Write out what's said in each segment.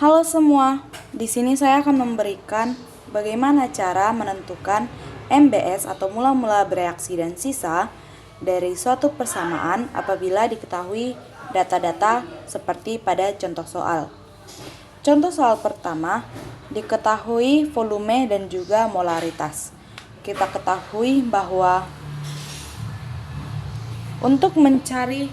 Halo semua, di sini saya akan memberikan bagaimana cara menentukan MBS atau mula-mula bereaksi dan sisa dari suatu persamaan apabila diketahui data-data seperti pada contoh soal. Contoh soal pertama, diketahui volume dan juga molaritas. Kita ketahui bahwa untuk mencari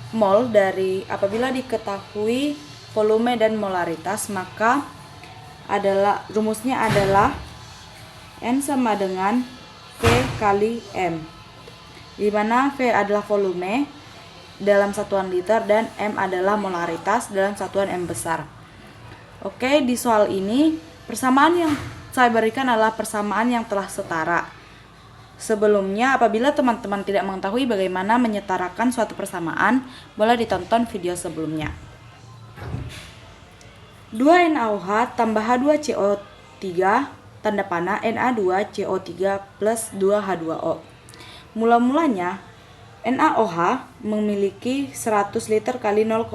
mol dari apabila diketahui volume dan molaritas, maka rumusnya adalah N sama dengan V kali M, di mana V adalah volume dalam satuan liter dan M adalah molaritas dalam satuan M besar. Oke, di soal ini persamaan yang saya berikan adalah persamaan yang telah setara. Sebelumnya, apabila teman-teman tidak mengetahui bagaimana menyetarakan suatu persamaan, boleh ditonton video sebelumnya. 2NaOH tambah H2CO3 tanda panah Na2CO3 plus 2H2O. Mula-mulanya NaOH memiliki 100 liter kali 0,5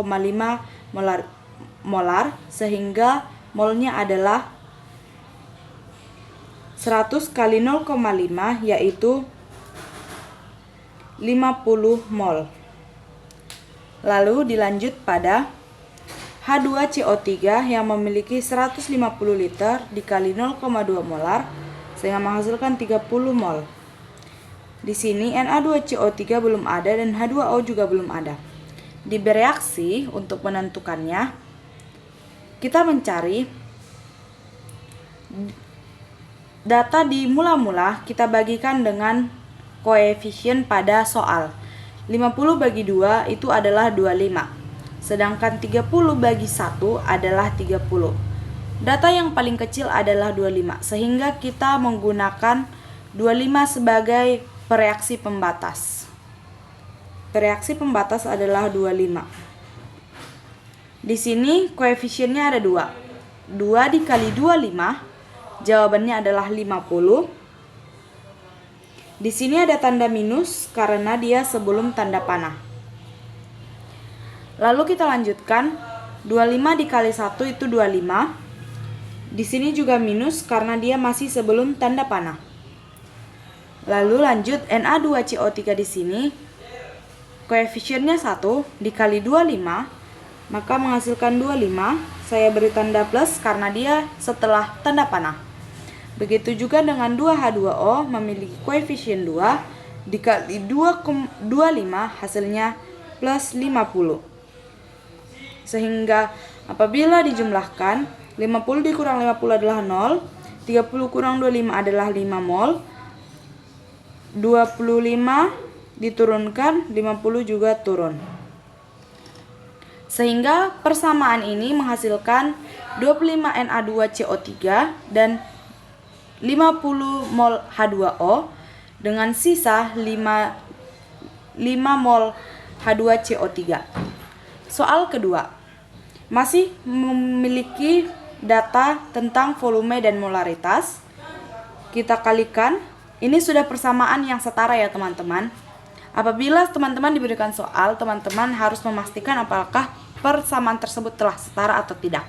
molar sehingga molnya adalah 100 kali 0,5 yaitu 50 mol. Lalu dilanjut pada H2CO3 yang memiliki 150 liter dikali 0,2 molar sehingga menghasilkan 30 mol. Di sini Na2CO3 belum ada dan H2O juga belum ada. Di bereaksi untuk menentukannya, kita mencari data di mula-mula kita bagikan dengan koefisien pada soal. 50 bagi 2 itu adalah 25. Sedangkan 30 bagi 1 adalah 30. Data yang paling kecil adalah 25, sehingga kita menggunakan 25 sebagai pereaksi pembatas. Pereaksi pembatas adalah 25. Di sini koefisiennya ada 2. 2 dikali 25, jawabannya adalah 50. Di sini ada tanda minus karena dia sebelum tanda panah. Lalu kita lanjutkan, 25 dikali 1 itu 25. Di sini juga minus karena dia masih sebelum tanda panah. Lalu lanjut Na2CO3 di sini. Koefisiennya 1 dikali 25, maka menghasilkan 25. Saya beri tanda plus karena dia setelah tanda panah. Begitu juga dengan 2H2O memiliki koefisien 2 dikali 25 hasilnya plus 50. Sehingga apabila dijumlahkan 50 dikurang 50 adalah 0, 30 kurang 25 adalah 5 mol, 25 diturunkan 50 juga turun. Sehingga persamaan ini menghasilkan 25 Na2CO3 dan 50 mol H2O dengan sisa 5 mol H2CO3. Soal kedua, masih memiliki data tentang volume dan molaritas. Kita kalikan, ini sudah persamaan yang setara ya teman-teman. Apabila teman-teman diberikan soal, teman-teman harus memastikan apakah persamaan tersebut telah setara atau tidak.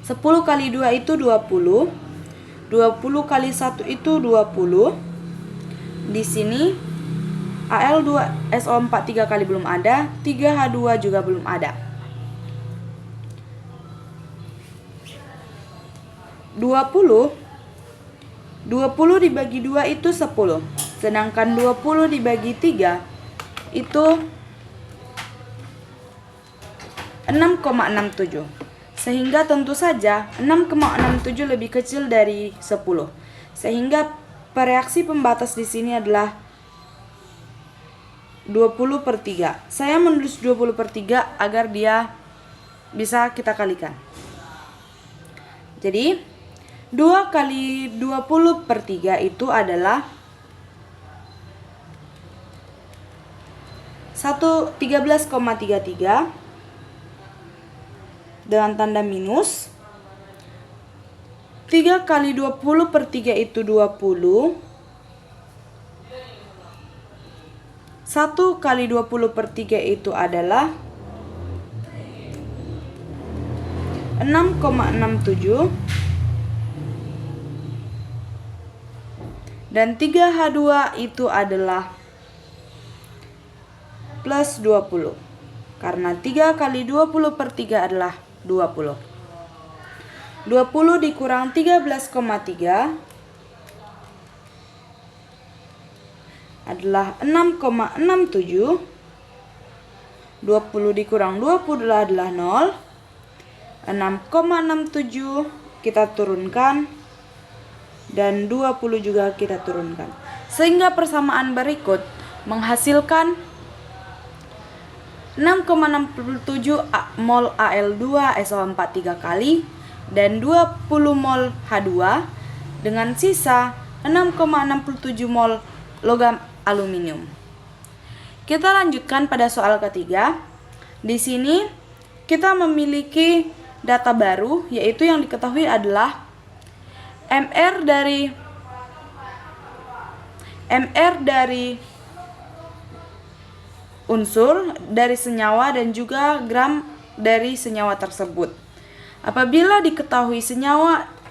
10 kali 2 itu 20, 20 kali 1 itu 20. Di sini Al2SO4 3 kali belum ada, 3H2 juga belum ada. 20 dibagi 2 itu 10. Sedangkan 20 dibagi 3 itu 6,67. Sehingga tentu saja 6,67 lebih kecil dari 10. Sehingga pereaksi pembatas di sini adalah 20/3. Saya menulis 20/3 agar dia bisa kita kalikan. Jadi 2 kali 20/3 itu adalah 13,33 dengan tanda minus. 3 kali 20/3 itu 20. 1 kali 20/3 itu adalah 6,67 dan 3H2 itu adalah plus 20 karena 3 kali 20 per 3 adalah 20. 20 dikurang 13,3 adalah 6,67. 20 dikurang 20 adalah 0. 6,67 kita turunkan dan 20 juga kita turunkan. Sehingga persamaan berikut menghasilkan 6,67 mol Al2SO4 3 kali dan 20 mol H2 dengan sisa 6,67 mol logam aluminium. Kita lanjutkan pada soal ketiga. Di sini kita memiliki data baru, yaitu yang diketahui adalah MR dari unsur dari senyawa dan juga gram dari senyawa tersebut. Apabila diketahui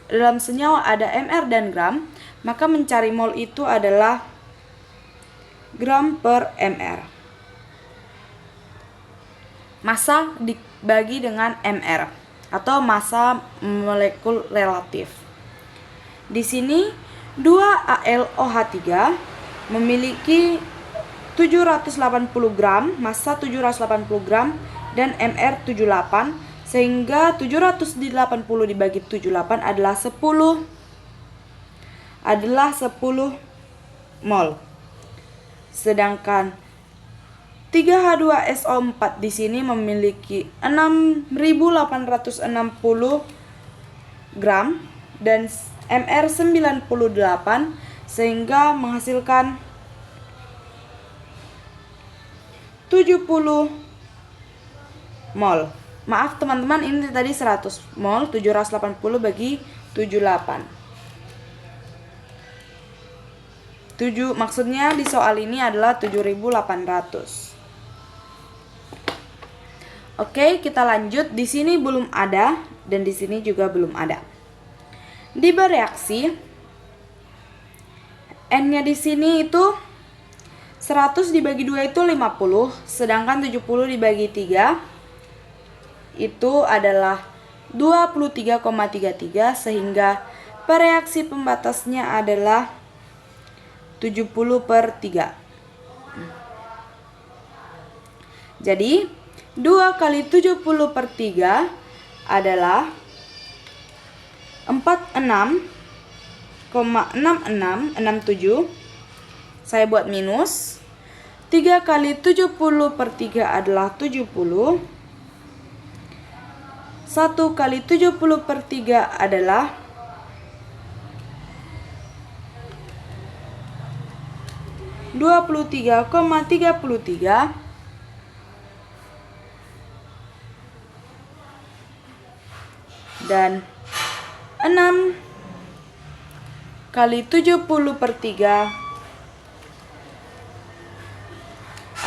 dalam senyawa ada MR dan gram, maka mencari mol itu adalah gram per MR. Massa dibagi dengan MR atau massa molekul relatif. Di sini 2AlOH3 memiliki 780 gram, massa 780 gram dan MR 78, sehingga 780 dibagi 78 adalah 10 mol. Sedangkan 3H2SO4 di sini memiliki 6.860 gram dan MR 98, sehingga menghasilkan 70 mol. Maaf teman-teman, ini tadi 100 mol, 780 bagi 78. Maksudnya di soal ini adalah 7.800. Oke, kita lanjut. Di sini belum ada dan di sini juga belum ada. Di bereaksi N-nya di sini itu 100 dibagi 2 itu 50, sedangkan 70 dibagi 3 itu adalah 23,33, sehingga reaksi pembatasnya adalah 70 per 3. Jadi 2 kali 70 per 3 adalah 46,6667. Saya buat minus. 3 kali 70 per 3 adalah 70. 1 kali 70 per 3 adalah 23,33. Dan 6 kali 70 per 3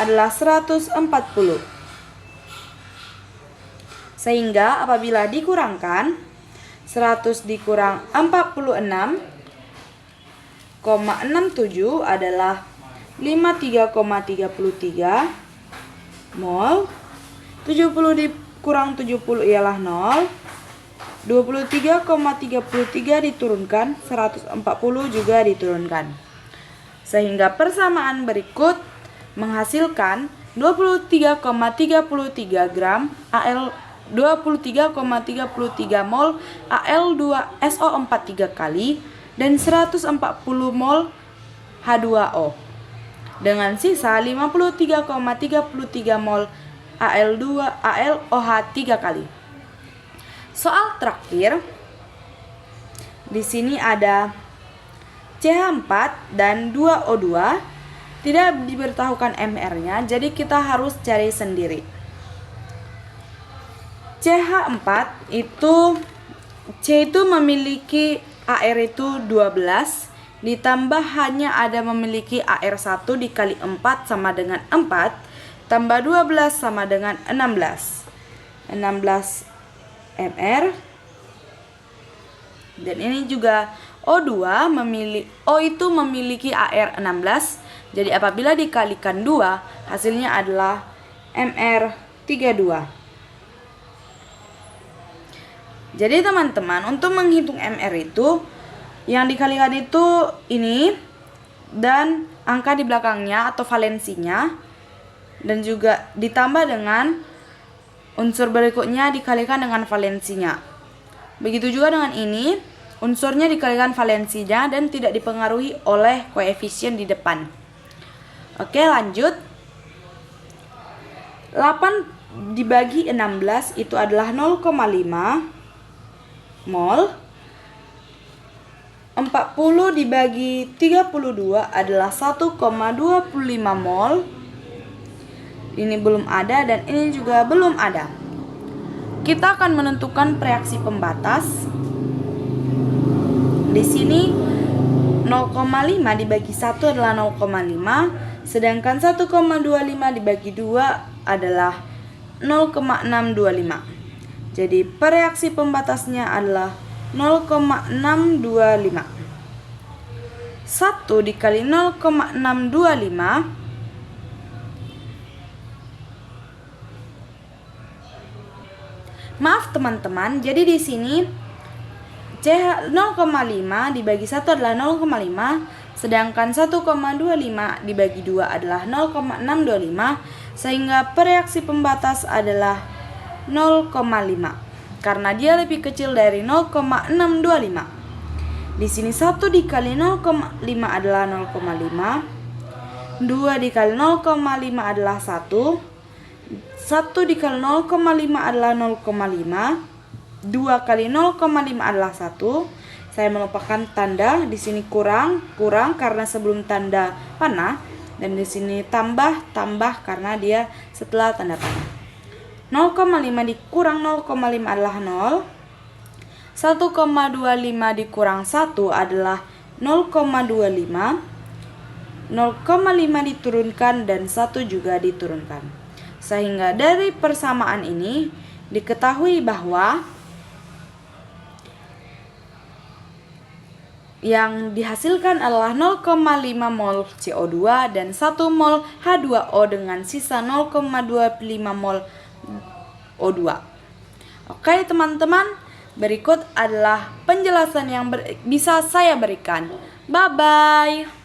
adalah 140. Sehingga apabila dikurangkan 100 dikurang 46,67 adalah 53,33 mol. 70 dikurang 70 ialah 0. 23,33 diturunkan, 140 juga diturunkan. Sehingga persamaan berikut menghasilkan 23,33 gram Al 23,33 mol Al2SO4 3 kali dan 140 mol H2O dengan sisa 53,33 mol AlOH 3 kali. Soal terakhir, di sini ada CH4 dan 2O2, tidak diberitahukan MR-nya, jadi kita harus cari sendiri. CH4 itu C itu memiliki AR itu 12, ditambah hanya ada memiliki AR1 dikali 4 sama dengan 4, tambah 12 sama dengan 16. 16 mR. Dan ini juga O2 itu memiliki AR16. Jadi apabila dikalikan 2, hasilnya adalah MR32. Jadi teman-teman, untuk menghitung MR itu yang dikalikan itu ini dan angka di belakangnya atau valensinya, dan juga ditambah dengan unsur berikutnya dikalikan dengan valensinya. Begitu juga dengan ini, unsurnya dikalikan valensinya dan tidak dipengaruhi oleh koefisien di depan. Oke, lanjut. 8 dibagi 16 itu adalah 0,5 mol. 40 dibagi 32 adalah 1,25 mol. Ini belum ada dan ini juga belum ada. Kita akan menentukan reaksi pembatas. Di sini 0,5 dibagi 1 adalah 0,5, sedangkan 1,25 dibagi 2 adalah 0,625. Jadi reaksi pembatasnya adalah 0,625. 1 dikali 0,625 maaf teman-teman, jadi di sini 0,5 dibagi 1 adalah 0,5, sedangkan 1,25 dibagi 2 adalah 0,625, sehingga reaksi pembatas adalah 0,5 karena dia lebih kecil dari 0,625. Di sini 1 dikali 0,5 adalah 0,5, 2 dikali 0,5 adalah 1, 1 dikali 0,5 adalah 0,5, 2 kali 0,5 adalah 1. Saya melupakan tanda di sini kurang karena sebelum tanda panah, dan di sini tambah karena dia setelah tanda panah. 0,5 dikurang 0,5 adalah 0. 1,25 dikurang 1 adalah 0,25. 0,5 diturunkan dan 1 juga diturunkan. Sehingga dari persamaan ini diketahui bahwa yang dihasilkan adalah 0,5 mol CO2 dan 1 mol H2O dengan sisa 0,25 mol O2. Oke teman-teman, berikut adalah penjelasan yang bisa saya berikan. Bye-bye.